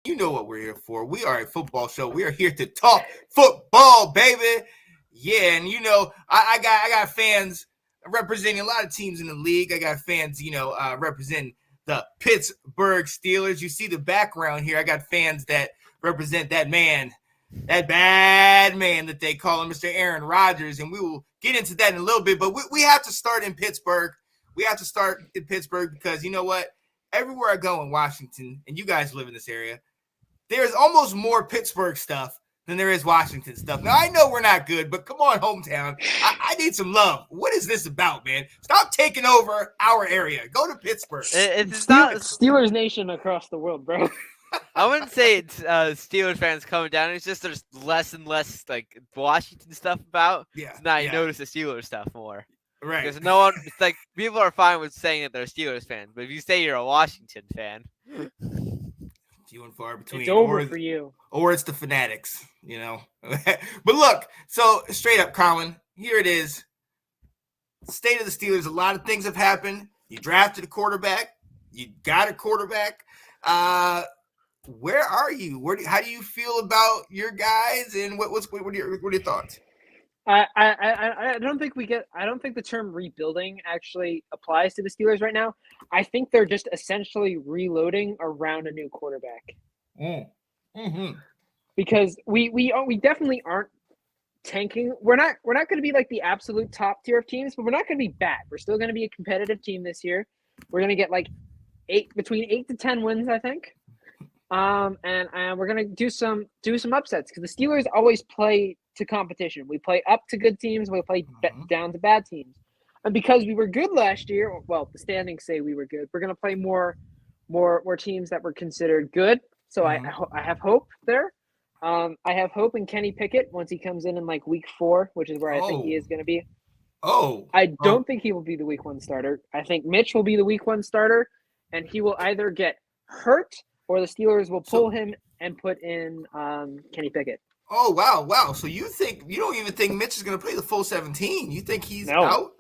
You know what we're here for. We are a football show. We are here to talk football, baby. Yeah, and I got fans representing a lot of teams in the league. I got fans, representing the Pittsburgh Steelers. You see the background here. I got fans that represent that man, that bad man that they call him, Mr. Aaron Rodgers, and we will get into that in a little bit. But we have to start in Pittsburgh. We have to start in Pittsburgh because you know what? Everywhere I go in Washington, and you guys live in this area, there's almost more Pittsburgh stuff than there is Washington stuff. Now, I know we're not good, but come on, hometown. I need some love. What is this about, man? Stop taking over our area. Go to Pittsburgh. It's not Steelers Nation across the world, bro. I wouldn't say it's Steelers fans coming down. It's just there's less and less like Washington stuff about. Yeah. So now you notice the Steelers stuff more. Right. Because no one, it's like people are fine with saying that they're Steelers fans, but if you say you're a Washington fan, few and far between. It's over for you. Or it's the Fanatics, But look, so straight up, Colin, here it is. State of the Steelers. A lot of things have happened. You drafted a quarterback. You got a quarterback. Where are you? How do you feel about your guys? And what are your thoughts? I don't think the term rebuilding actually applies to the Steelers right now. I think they're just essentially reloading around a new quarterback. Mm-hmm. Because we definitely aren't tanking. We're not going to be like the absolute top tier of teams, but we're not going to be bad. We're still going to be a competitive team this year. We're going to get like between 8 to 10 wins, I think. And we're going to do some upsets because the Steelers always play to competition. We play up to good teams. We play down to bad teams. And because we were good last year, well, the standings say we were good. We're going to play more teams that were considered good. So I have hope there. I have hope in Kenny Pickett once he comes in like week 4, which is where I think he is going to be. I don't think he will be the week 1 starter. I think Mitch will be the week 1 starter, and he will either get hurt or the Steelers will pull him and put in Kenny Pickett. Oh, wow. So you don't even think Mitch is going to play the full 17? You think he's out?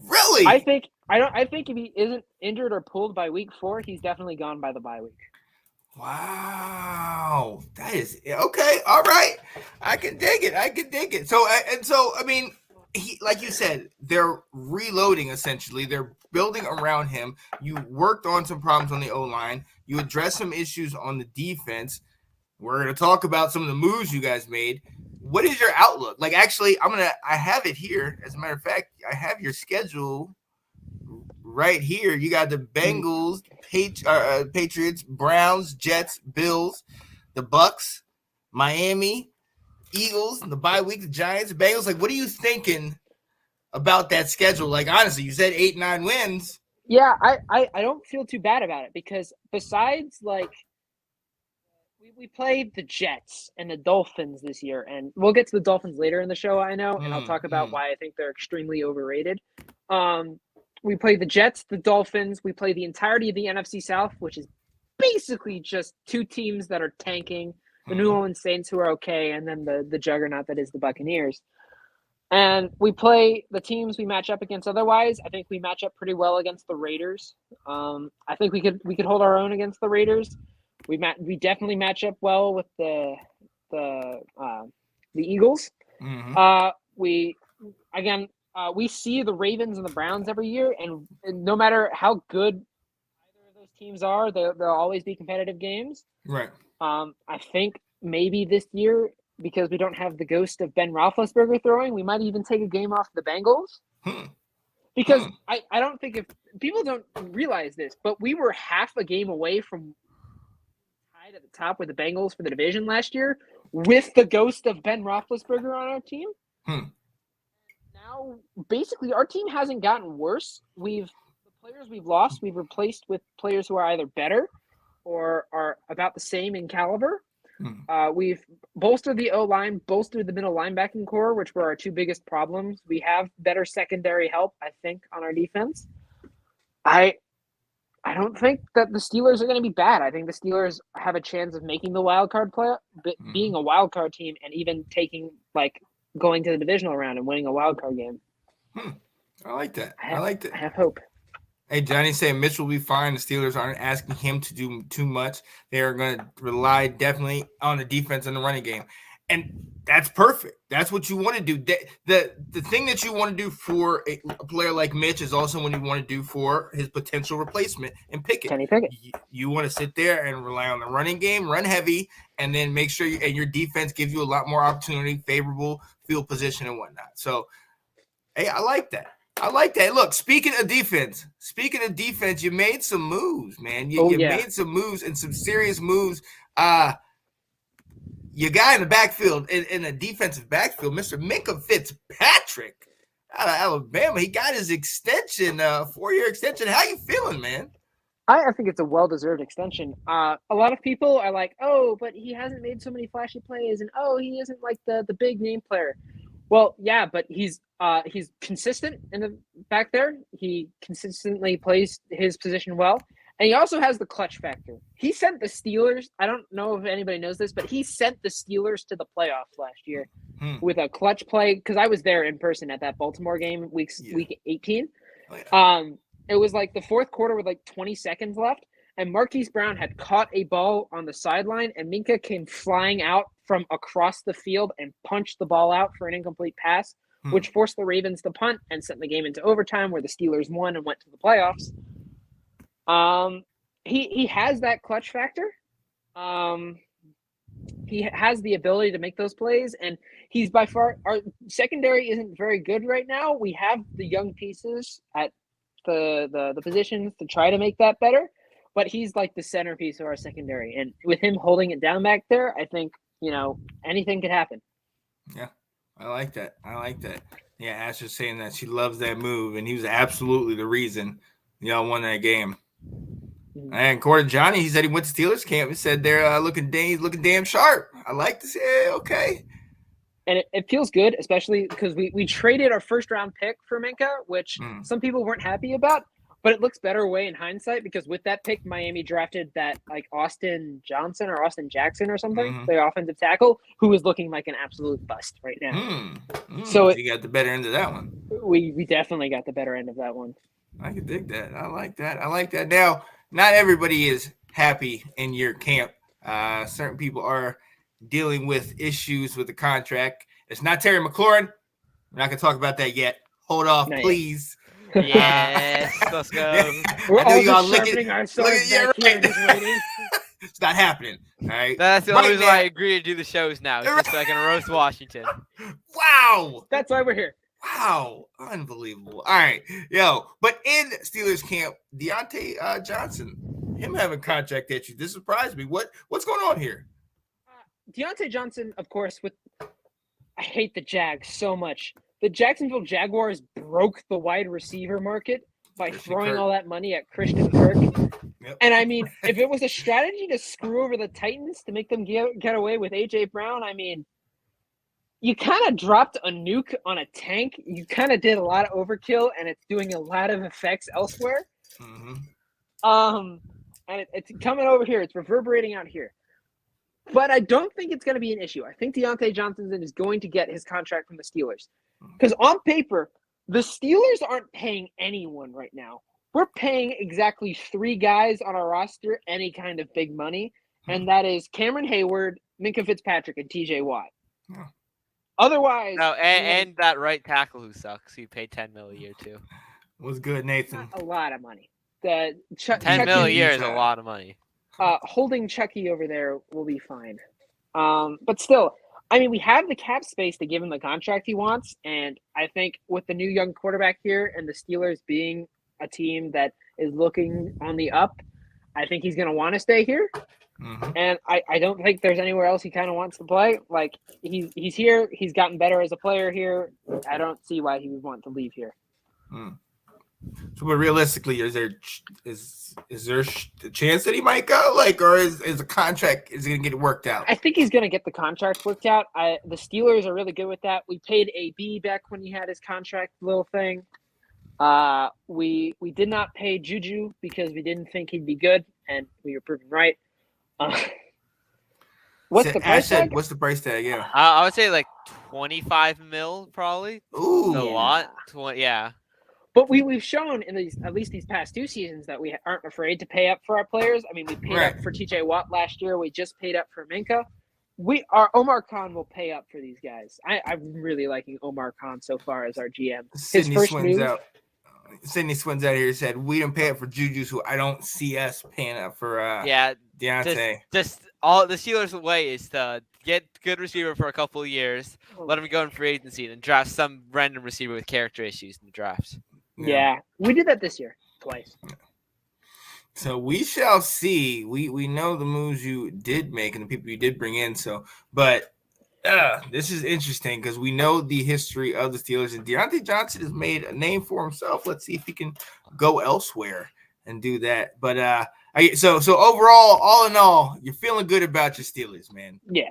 Really? I think if he isn't injured or pulled by week 4, he's definitely gone by the bye week. Wow. That is okay. All right. I can dig it. So I mean, like you said, they're reloading essentially. They're building around him. You worked on some problems on the O-line. You addressed some issues on the defense. We're going to talk about some of the moves you guys made. What is your outlook? Like, actually, I have it here. As a matter of fact, I have your schedule right here. You got the Bengals, Patriots, Browns, Jets, Bills, the Bucks, Miami, Eagles, the bye week, the Giants, the Bengals. Like, what are you thinking about that schedule? Like, honestly, you said 8-9 wins. Yeah, I don't feel too bad about it because besides, like, we played the Jets and the Dolphins this year, and we'll get to the Dolphins later in the show, I know, and I'll talk about why I think they're extremely overrated. We played the Jets, the Dolphins. We played the entirety of the NFC South, which is basically just 2 teams that are tanking, the New Orleans Saints, who are okay, and then the juggernaut that is the Buccaneers. And we play the teams we match up against otherwise. I think we match up pretty well against the Raiders. I think we could hold our own against the Raiders. We definitely match up well with the Eagles. We see the Ravens and the Browns every year, and no matter how good either of those teams are, they'll always be competitive games. Right. I think maybe this year, because we don't have the ghost of Ben Roethlisberger throwing, we might even take a game off the Bengals. Because I don't think, if people don't realize this, but we were half a game away from tied at the top with the Bengals for the division last year with the ghost of Ben Roethlisberger on our team. Now, basically, our team hasn't gotten worse. The players we've lost, we've replaced with players who are either better or are about the same in caliber. We've bolstered the O-line, bolstered the middle linebacking core, which were our 2 biggest problems. We have better secondary help, I think, on our defense. I don't think that the Steelers are going to be bad. I think the Steelers have a chance of making the wild card play, being a wild card team, and even going to the divisional round and winning a wild card game. I like that. I like that. I have hope. Hey, Johnny saying Mitch will be fine. The Steelers aren't asking him to do too much. They are going to rely definitely on the defense and the running game. And that's perfect. That's what you want to do. The thing that you want to do for a player like Mitch is also what you want to do for his potential replacement in Pickett. Kenny Pickett. You want to sit there and rely on the running game, run heavy, and then make sure and your defense gives you a lot more opportunity, favorable field position and whatnot. So, hey, I like that. I like that. Look, speaking of defense, you made some moves, man. You made some moves and some serious moves. Your guy in the backfield, in the defensive backfield, Mr. Minkah Fitzpatrick out of Alabama, he got his extension, 4-year extension. How you feeling, man? I think it's a well-deserved extension. A lot of people are like, oh, but he hasn't made so many flashy plays, and oh, he isn't like the big name player. Well, yeah, but he's consistent in the back there. He consistently plays his position well, and he also has the clutch factor. He sent the Steelers. I don't know if anybody knows this, but he sent the Steelers to the playoffs last year with a clutch play. Because I was there in person at that Baltimore game, week 18. Oh, yeah. It was like the fourth quarter with like 20 seconds left, and Marquise Brown had caught a ball on the sideline, and Minkah came flying out from across the field and punched the ball out for an incomplete pass, which forced the Ravens to punt and sent the game into overtime where the Steelers won and went to the playoffs. He has that clutch factor. He has the ability to make those plays, and he's by far – our secondary isn't very good right now. We have the young pieces at the positions to try to make that better, but he's like the centerpiece of our secondary. And with him holding it down back there, I think – anything could happen. Yeah, I like that. Yeah, Asher's saying that she loves that move, and he was absolutely the reason y'all won that game. Mm-hmm. And according to Johnny, he said he went to Steelers camp. He said they're looking damn sharp. I like to say, okay. And it feels good, especially because we traded our first-round pick for Minkah, which some people weren't happy about. But it looks better way in hindsight because with that pick, Miami drafted that like Austin Johnson or Austin Jackson or something, the offensive tackle, who is looking like an absolute bust right now. So you got the better end of that one. We definitely got the better end of that one. I can dig that. I like that. Now, not everybody is happy in your camp. Certain people are dealing with issues with the contract. It's not Terry McLaurin. We're not going to talk about that yet. Hold off, please. Yes, let's go. We're all just sharpening our swords back here, just waiting. It's not happening. All right. That's the only reason why I agree to do the shows now. It's just so I can roast Washington. Wow. That's why we're here. Wow. Unbelievable. All right. Yo, but in Steelers camp, Deontay Johnson, him having contract issues. This surprised me. What's going on here? Deontay Johnson, of course, I hate the Jags so much. The Jacksonville Jaguars broke the wide receiver market by throwing all that money at Christian Kirk. Yep. And I mean, if it was a strategy to screw over the Titans to make them get away with A.J. Brown, I mean, you kind of dropped a nuke on a tank. You kind of did a lot of overkill, and it's doing a lot of effects elsewhere. And it's coming over here. It's reverberating out here. But I don't think it's going to be an issue. I think Deontay Johnson is going to get his contract from the Steelers. Because on paper, the Steelers aren't paying anyone right now. We're paying exactly 3 guys on our roster any kind of big money, and that is Cameron Hayward, Minkah Fitzpatrick, and TJ Watt. Otherwise... No, and that right tackle who sucks. He paid $10 million a year, too. What's good, Nathan? A lot of money. $10 million a year is a lot of money. Holding Chucky over there will be fine. But still... I mean, we have the cap space to give him the contract he wants, and I think with the new young quarterback here and the Steelers being a team that is looking on the up, I think he's going to want to stay here. And I don't think there's anywhere else he kind of wants to play. Like, he's here. He's gotten better as a player here. I don't see why he would want to leave here. So, but realistically, is there a chance that he might go? Like, or is the contract is he gonna get it worked out? I think he's gonna get the contract worked out. The Steelers are really good with that. We paid AB back when he had his contract little thing. We did not pay Juju because we didn't think he'd be good, and we were proven right. What's the price tag? What's the price tag? Yeah, I would say like $25 million probably. Ooh, a lot. Yeah. But we've shown in at least these past 2 seasons that we aren't afraid to pay up for our players. I mean, we paid up for TJ Watt last year. We just paid up for Minka. Our Omar Khan will pay up for these guys. I'm really liking Omar Khan so far as our GM. His first move. Sydney Swins out here said we didn't pay up for Juju, so I don't see us paying up for Deontay. Just all the Steelers' way is to get good receiver for a couple of years, let him go in free agency, and draft some random receiver with character issues in the drafts. Yeah, we did that this year twice. So we shall see. We know the moves you did make and the people you did bring in. But this is interesting because we know the history of the Steelers, and Deontay Johnson has made a name for himself. Let's see if he can go elsewhere and do that. But so overall, all in all, you're feeling good about your Steelers, man. Yeah.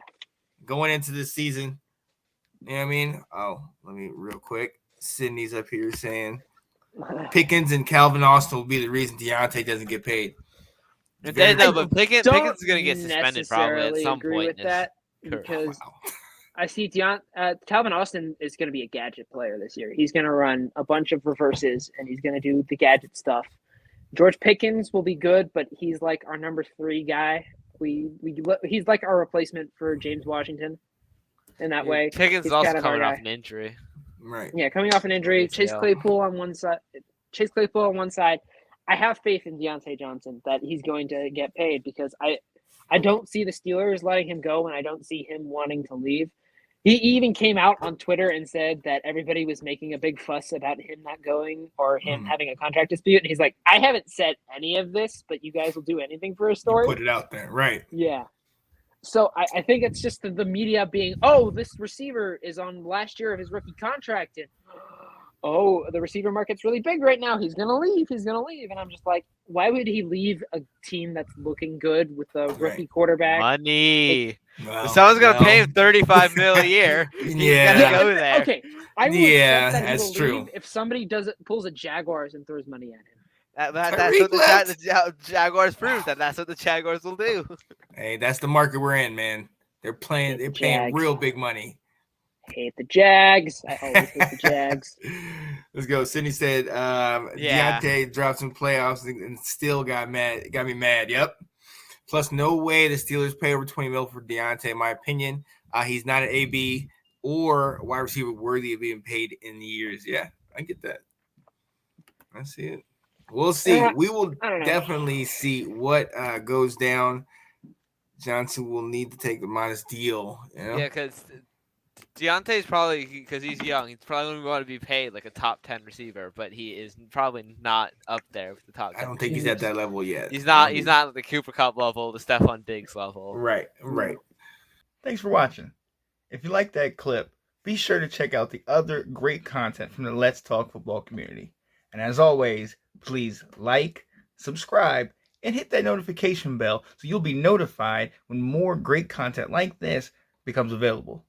Going into this season, you know what I mean? Oh, let me real quick. Sydney's up here saying Pickens and Calvin Austin will be the reason Deontay doesn't get paid. But Pickens is going to get suspended probably at some point. With that because I see Calvin Austin is going to be a gadget player this year. He's going to run a bunch of reverses and he's going to do the gadget stuff. George Pickens will be good, but he's like our number 3 guy. He's like our replacement for James Washington in that way. Pickens is also coming off an injury. Right. Yeah, coming off an injury. Chase Claypool on one side. I have faith in Deontay Johnson that he's going to get paid because I don't see the Steelers letting him go, and I don't see him wanting to leave. He even came out on Twitter and said that everybody was making a big fuss about him not going or him having a contract dispute. And he's like, I haven't said any of this, but you guys will do anything for a story. You put it out there, right? Yeah. So I think it's just the media being, oh, this receiver is on last year of his rookie contract. And, oh, the receiver market's really big right now. He's going to leave. And I'm just like, why would he leave a team that's looking good with a rookie quarterback? Money. If someone's going to pay him $35 million a year, he's got to go there. Okay. I will accept that that's true. Leave if somebody pulls a Jaguars and throws money at him. That's what the Jaguars proved. That's what the Jaguars will do. Hey, that's the market we're in, man. They're paying real big money. Hate the Jags. I always hate the Jags. Let's go. Sydney said Deontay dropped some playoffs and still got me mad. Yep. Plus, no way the Steelers pay over $20 million for Deontay. In my opinion, he's not an AB or wide receiver worthy of being paid in the years. Yeah, I get that. I see it. We'll see. We will definitely see what goes down. Johnson will need to take the modest deal. You know? Yeah, because Deontay's probably, because he's young, he's probably going to want to be paid like a top 10 receiver, but he is probably not up there with the top 10. I don't think he's at that level yet. He's not at the Cooper Kupp level, the Stephon Diggs level. Right. Thanks for watching. If you like that clip, be sure to check out the other great content from the Let's Talk Football community. And as always, please like, subscribe, and hit that notification bell so you'll be notified when more great content like this becomes available.